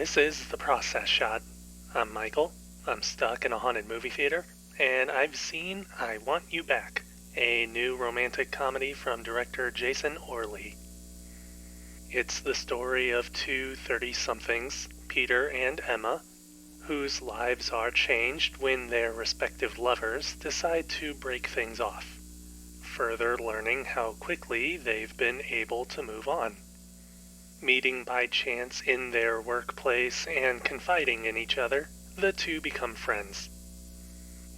This is The Process Shot. I'm Michael. I'm stuck in a haunted movie theater, and I've seen I Want You Back, a new romantic comedy from director Jason Orley. It's the story of two 30-somethings, Peter and Emma, whose lives are changed when their respective lovers decide to break things off, further learning how quickly they've been able to move on. Meeting by chance in their workplace and confiding in each other, the two become friends.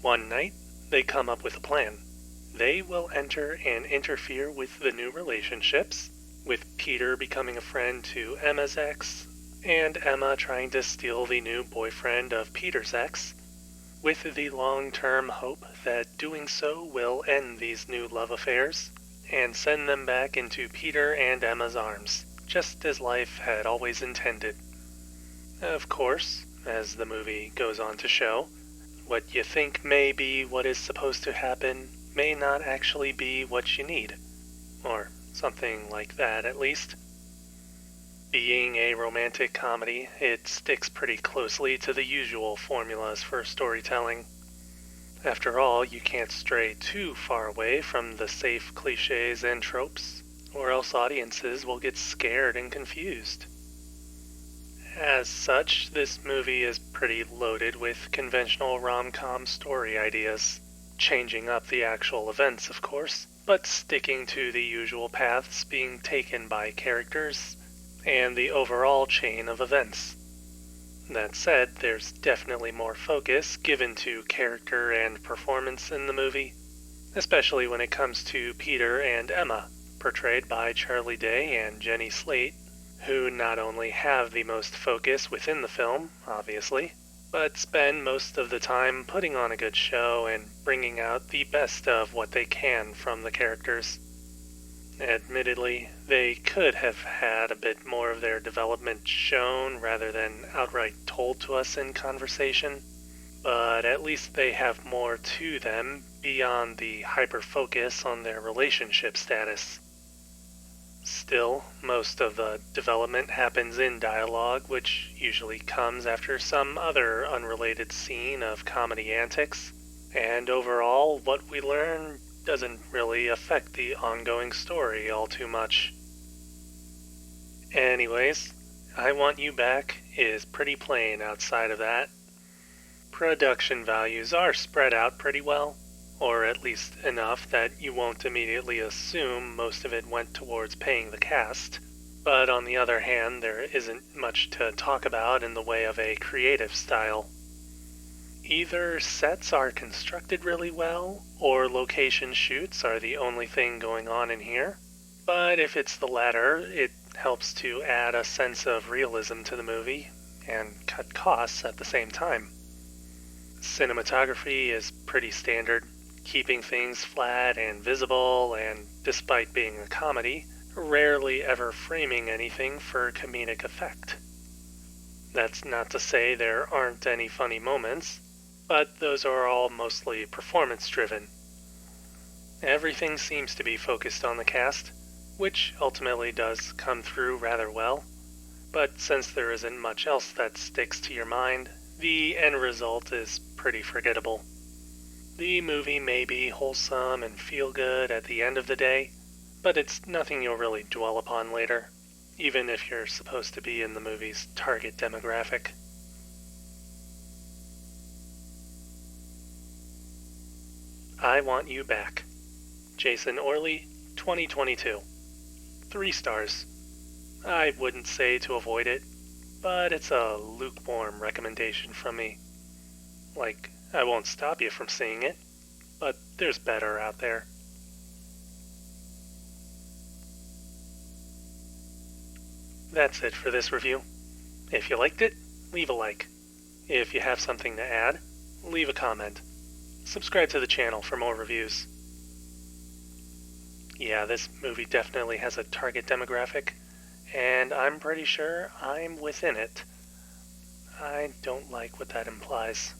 One night, they come up with a plan. They will enter and interfere with the new relationships, with Peter becoming a friend to Emma's ex, and Emma trying to steal the new boyfriend of Peter's ex, with the long-term hope that doing so will end these new love affairs and send them back into Peter and Emma's arms, just as life had always intended. Of course, as the movie goes on to show, what you think may be what is supposed to happen may not actually be what you need. Or something like that, at least. Being a romantic comedy, it sticks pretty closely to the usual formulas for storytelling. After all, you can't stray too far away from the safe cliches and tropes, or else audiences will get scared and confused. As such, this movie is pretty loaded with conventional rom-com story ideas, changing up the actual events, of course, but sticking to the usual paths being taken by characters and the overall chain of events. That said, there's definitely more focus given to character and performance in the movie, especially when it comes to Peter and Emma, portrayed by Charlie Day and Jenny Slate, who not only have the most focus within the film, obviously, but spend most of the time putting on a good show and bringing out the best of what they can from the characters. Admittedly, they could have had a bit more of their development shown rather than outright told to us in conversation, but at least they have more to them beyond the hyper-focus on their relationship status. Still, most of the development happens in dialogue, which usually comes after some other unrelated scene of comedy antics, and overall, what we learn doesn't really affect the ongoing story all too much. Anyways, I Want You Back is pretty plain outside of that. Production values are spread out pretty well, or at least enough that you won't immediately assume most of it went towards paying the cast. But on the other hand, there isn't much to talk about in the way of a creative style. Either sets are constructed really well, or location shoots are the only thing going on in here. But if it's the latter, it helps to add a sense of realism to the movie, and cut costs at the same time. Cinematography is pretty standard, keeping things flat and visible, and despite being a comedy, rarely ever framing anything for comedic effect. That's not to say there aren't any funny moments, but those are all mostly performance-driven. Everything seems to be focused on the cast, which ultimately does come through rather well, but since there isn't much else that sticks to your mind, the end result is pretty forgettable. The movie may be wholesome and feel good at the end of the day, but it's nothing you'll really dwell upon later, even if you're supposed to be in the movie's target demographic. I Want You Back. Jason Orley, 2022. 3 stars. I wouldn't say to avoid it, but it's a lukewarm recommendation from me. Like, I won't stop you from seeing it, but there's better out there. That's it for this review. If you liked it, leave a like. If you have something to add, leave a comment. Subscribe to the channel for more reviews. Yeah, this movie definitely has a target demographic, and I'm pretty sure I'm within it. I don't like what that implies.